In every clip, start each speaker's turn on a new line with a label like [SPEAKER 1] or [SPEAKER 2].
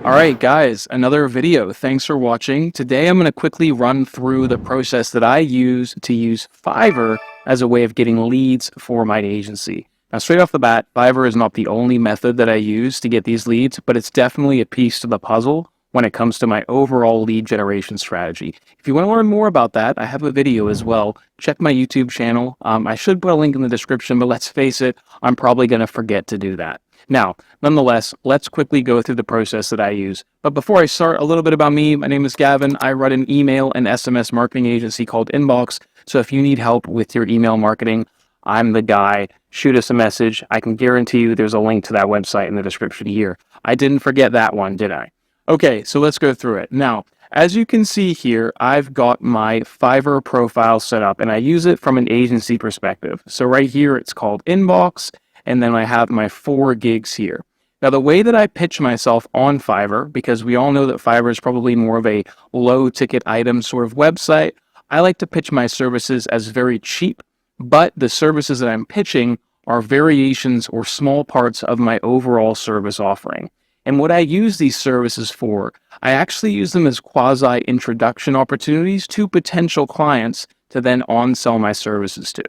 [SPEAKER 1] All right, guys, another video. Thanks for watching. Today, I'm going to quickly run through the process that I use to use Fiverr as a way of getting leads for my agency. Now, straight off the bat, Fiverr is not the only method that I use to get these leads, but it's definitely a piece to the puzzle when it comes to my overall lead generation strategy. If you want to learn more about that, I have a video as well. Check my YouTube channel. I should put a link in the description, but let's face it, I'm probably going to forget to do that. Now, nonetheless, let's quickly go through the process that I use. But before I start, a little bit about me. My name is Gavin. I run an email and SMS marketing agency called Inbox. So if you need help with your email marketing, I'm the guy. Shoot us a message. I can guarantee you there's a link to that website in the description here. I didn't forget that one, did I? Okay, so let's go through it. Now, as you can see here, I've got my Fiverr profile set up, and I use it from an agency perspective. So right here, it's called Inbox. And then I have my 4 gigs here. Now, the way that I pitch myself on Fiverr, because we all know that Fiverr is probably more of a low ticket item sort of website, I like to pitch my services as very cheap, but the services that I'm pitching are variations or small parts of my overall service offering. And what I use these services for, I actually use them as quasi introduction opportunities to potential clients to then on-sell my services to,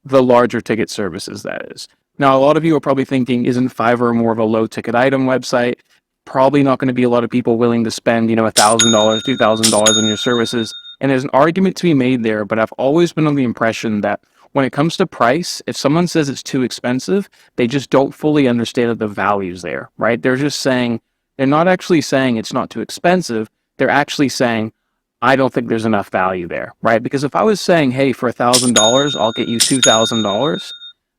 [SPEAKER 1] the larger ticket services, that is. Now, a lot of you are probably thinking, isn't Fiverr more of a low ticket item website? Probably not going to be a lot of people willing to spend, $1,000, $2,000 on your services. And there's an argument to be made there, but I've always been on the impression that when it comes to price, if someone says it's too expensive, they just don't fully understand the values there, right? They're not actually saying it's not too expensive. They're actually saying, I don't think there's enough value there, right? Because if I was saying, hey, for $1,000, I'll get you $2,000,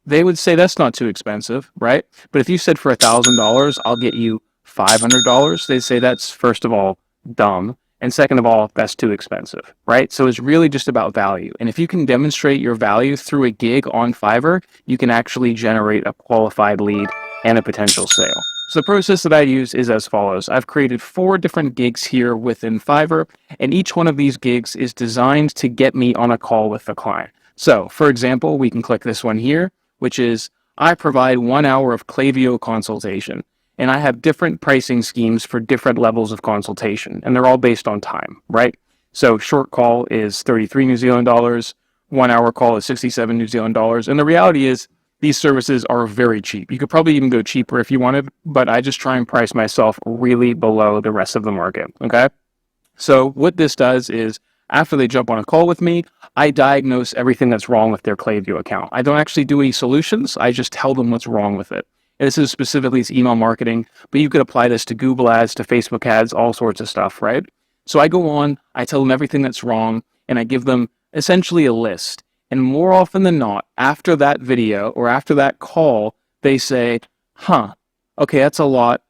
[SPEAKER 1] they would say that's not too expensive, right? But if you said for $1,000, I'll get you $500, they'd say that's, first of all, dumb. And second of all, that's too expensive, right? So it's really just about value. And if you can demonstrate your value through a gig on Fiverr, you can actually generate a qualified lead and a potential sale. So the process that I use is as follows. I've created 4 different gigs here within Fiverr, and each one of these gigs is designed to get me on a call with the client. So, for example, we can click this one here, which is I provide 1 hour of Klaviyo consultation. And I have different pricing schemes for different levels of consultation, and they're all based on time, right? So short call is 33 New Zealand dollars, 1 hour call is 67 New Zealand dollars. And the reality is these services are very cheap. You could probably even go cheaper if you wanted, but I just try and price myself really below the rest of the market, okay? So what this does is after they jump on a call with me, I diagnose everything that's wrong with their Klaviyo account. I don't actually do any solutions. I just tell them what's wrong with it. And this is specifically email marketing, but you could apply this to Google ads, to Facebook ads, all sorts of stuff, right? So I go on, I tell them everything that's wrong, and I give them essentially a list. And more often than not, after that video or after that call, they say, okay, that's a lot.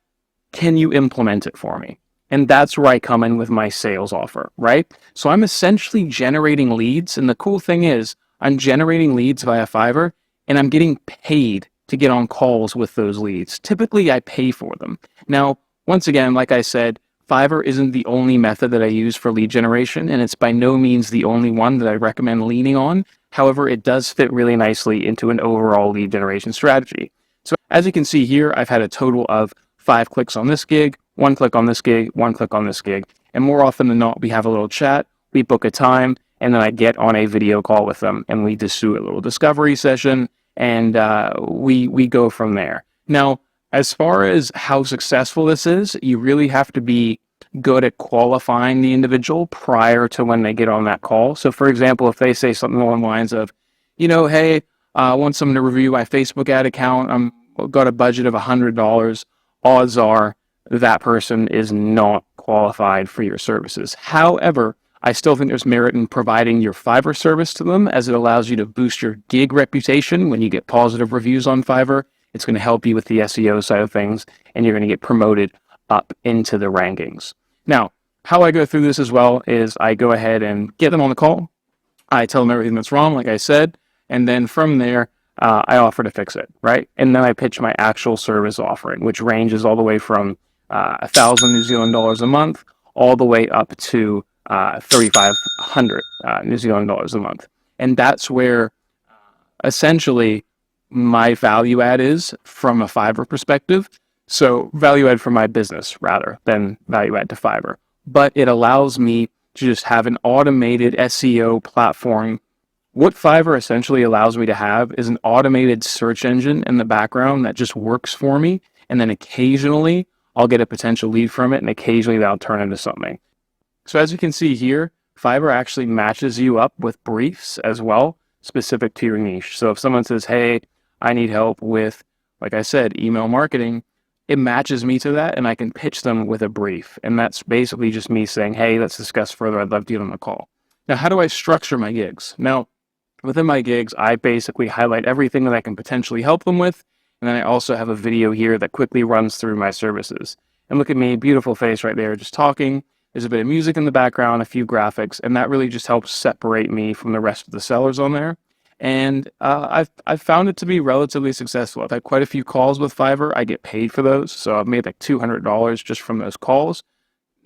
[SPEAKER 1] Can you implement it for me? And that's where I come in with my sales offer, right? So I'm essentially generating leads. And the cool thing is I'm generating leads via Fiverr, and I'm getting paid to get on calls with those leads. Typically, I pay for them. Now, once again, like I said, Fiverr isn't the only method that I use for lead generation, and it's by no means the only one that I recommend leaning on. However, it does fit really nicely into an overall lead generation strategy. So as you can see here, I've had a total of 5 clicks on this gig, 1 click on this gig, 1 click on this gig. And more often than not, we have a little chat, we book a time, and then I get on a video call with them, and we just do a little discovery session, and we go from there. Now, as far as how successful this is, you really have to be good at qualifying the individual prior to when they get on that call. So for example, if they say something along the lines of, hey, I want someone to review my Facebook ad account, I've got a budget of $100, odds are that person is not qualified for your services. However, I still think there's merit in providing your Fiverr service to them, as it allows you to boost your gig reputation. When you get positive reviews on Fiverr, it's going to help you with the SEO side of things, and you're going to get promoted up into the rankings. Now, how I go through this as well is I go ahead and get them on the call. I tell them everything that's wrong, like I said, and then from there, I offer to fix it, right? And then I pitch my actual service offering, which ranges all the way from 1,000 New Zealand dollars a month, all the way up to 3,500 New Zealand dollars a month. And that's where essentially my value add is from a Fiverr perspective. So value add for my business rather than value add to Fiverr. But it allows me to just have an automated SEO platform. What Fiverr essentially allows me to have is an automated search engine in the background that just works for me. And then occasionally I'll get a potential lead from it, and occasionally that'll turn into something. So as you can see here, Fiverr actually matches you up with briefs as well, specific to your niche. So if someone says, hey, I need help with, like I said, email marketing, it matches me to that, and I can pitch them with a brief. And that's basically just me saying, hey, let's discuss further. I'd love to get on the call. Now, how do I structure my gigs? Now, within my gigs, I basically highlight everything that I can potentially help them with. And then I also have a video here that quickly runs through my services. And look at me, beautiful face right there, just talking. There's a bit of music in the background, a few graphics, and that really just helps separate me from the rest of the sellers on there. And I've found it to be relatively successful. I've had quite a few calls with Fiverr. I get paid for those, so I've made like $200 just from those calls.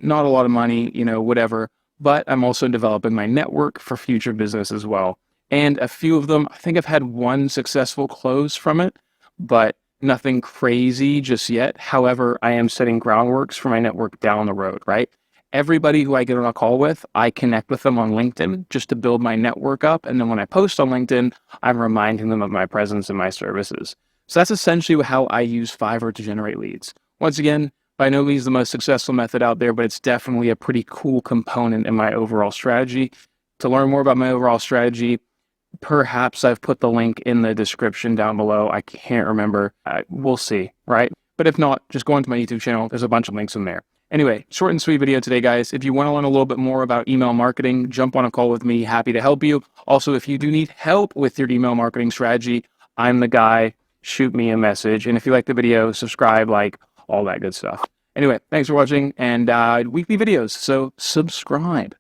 [SPEAKER 1] Not a lot of money, whatever. But I'm also developing my network for future business as well. And a few of them, I think I've had one successful close from it, but nothing crazy just yet. However, I am setting groundworks for my network down the road, right? Everybody who I get on a call with, I connect with them on LinkedIn just to build my network up. And then when I post on LinkedIn, I'm reminding them of my presence and my services. So that's essentially how I use Fiverr to generate leads. Once again, by no means the most successful method out there, but it's definitely a pretty cool component in my overall strategy. To learn more about my overall strategy, perhaps I've put the link in the description down below. I can't remember. We'll see, right? But if not, just go into my YouTube channel. There's a bunch of links in there. Anyway, short and sweet video today, guys. If you want to learn a little bit more about email marketing, jump on a call with me. Happy to help you. Also, if you do need help with your email marketing strategy, I'm the guy. Shoot me a message. And if you like the video, subscribe, like, all that good stuff. Anyway, thanks for watching, and weekly videos, so subscribe.